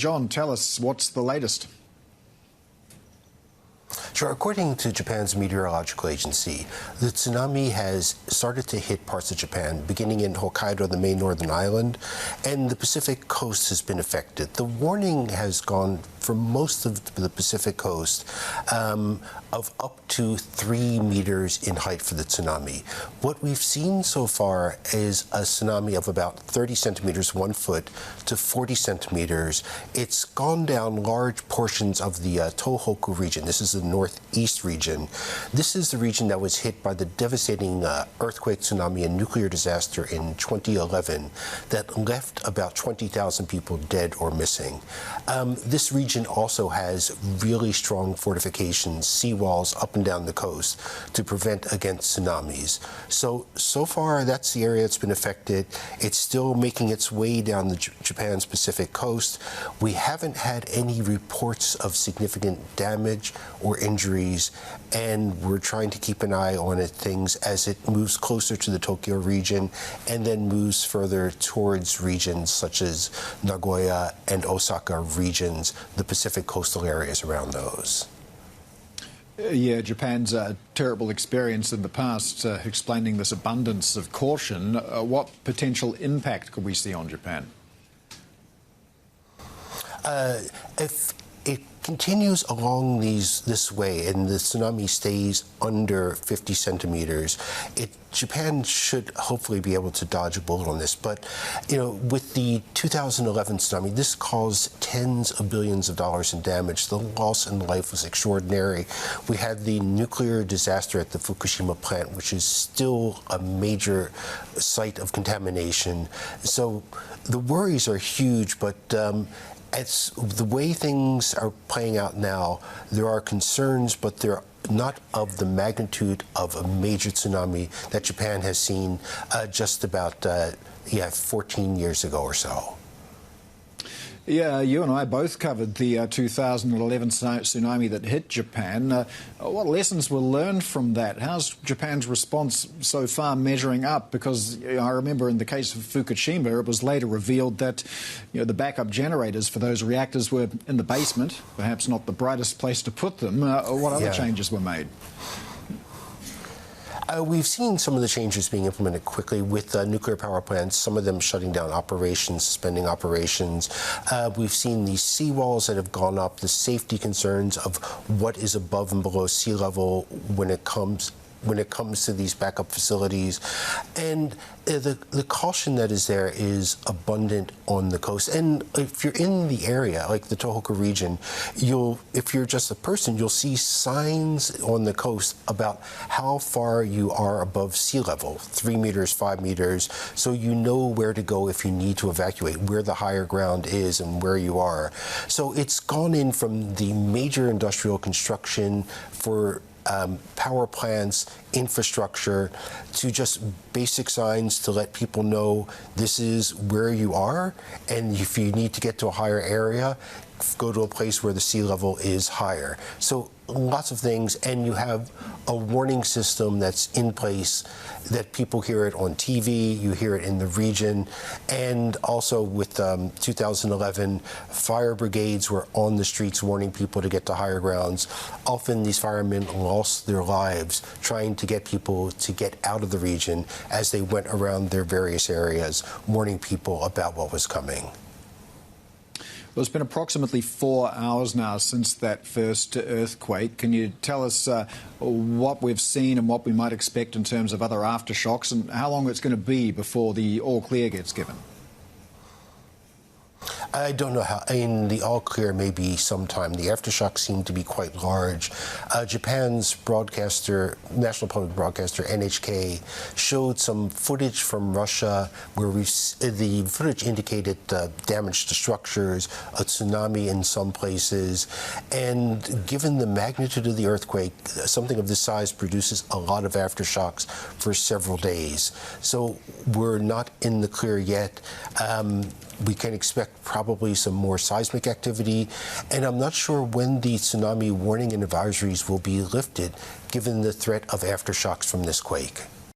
John, tell us what's the latest. Sure. According to Japan's meteorological agency, the tsunami has started to hit parts of Japan, beginning in Hokkaido, the main northern island, and the Pacific coast has been affected. The warning has gone for most of the Pacific coast of up to 3 meters in height for the tsunami. What we've seen so far is a tsunami of about 30 centimeters, 1 foot, to 40 centimeters. It's gone down large portions of the Tohoku region. This is the northeast region. This is the region that was hit by the devastating earthquake, tsunami, and nuclear disaster in 2011 that left about 20,000 people dead or missing. This region also has really strong fortifications, seawalls up and down the coast to prevent against tsunamis. So far, that's the area that's been affected. It's still making its way down Japan's Pacific coast. We haven't had any reports of significant damage or injuries, and we're trying to keep an eye on things as it moves closer to the Tokyo region and then moves further towards regions such as Nagoya and Osaka regions, the Pacific coastal areas around those. Yeah, Japan's a terrible experience in the past, explaining this abundance of caution. What potential impact could we see on Japan? If it continues along this way and the tsunami stays under 50 centimeters, Japan should hopefully be able to dodge a bullet on this. But, with the 2011 tsunami, this caused tens of billions of dollars in damage. The loss in life was extraordinary. We had the nuclear disaster at the Fukushima plant, which is still a major site of contamination. So the worries are huge, but it's the way things are playing out now, there are concerns, but they're not of the magnitude of a major tsunami that Japan has seen just about 14 years ago or so. Yeah, you and I both covered the 2011 tsunami that hit Japan. What lessons were learned from that? How's Japan's response so far measuring up? Because I remember in the case of Fukushima, it was later revealed that the backup generators for those reactors were in the basement, perhaps not the brightest place to put them. What other changes were made? We've seen some of the changes being implemented quickly with nuclear power plants, some of them shutting down operations, suspending operations. We've seen these seawalls that have gone up, the safety concerns of what is above and below sea level when it comes to these backup facilities. And the caution that is there is abundant on the coast. And if you're in the area, like the Tohoku region, if you're just a person, you'll see signs on the coast about how far you are above sea level, 3 meters, 5 meters, so you know where to go if you need to evacuate, where the higher ground is and where you are. So it's gone in from the major industrial construction for power plants, infrastructure, to just basic signs to let people know this is where you are, and if you need to get to a higher area, go to a place where the sea level is higher. So lots of things, and you have a warning system that's in place that people hear it on TV, you hear it in the region, and also with 2011, fire brigades were on the streets warning people to get to higher grounds. Often these firemen lost their lives trying to get people to get out of the region as they went around their various areas, warning people about what was coming. Well, it's been approximately 4 hours now since that first earthquake. Can you tell us what we've seen and what we might expect in terms of other aftershocks, and how long it's going to be before the all clear gets given? I don't know how. In the all clear, maybe sometime. The aftershocks seem to be quite large. Japan's broadcaster, national public broadcaster NHK, showed some footage from Russia where the footage indicated damage to structures, a tsunami in some places, and given the magnitude of the earthquake, something of this size produces a lot of aftershocks for several days. So we're not in the clear yet. We can expect probably some more seismic activity, and I'm not sure when the tsunami warning and advisories will be lifted, given the threat of aftershocks from this quake.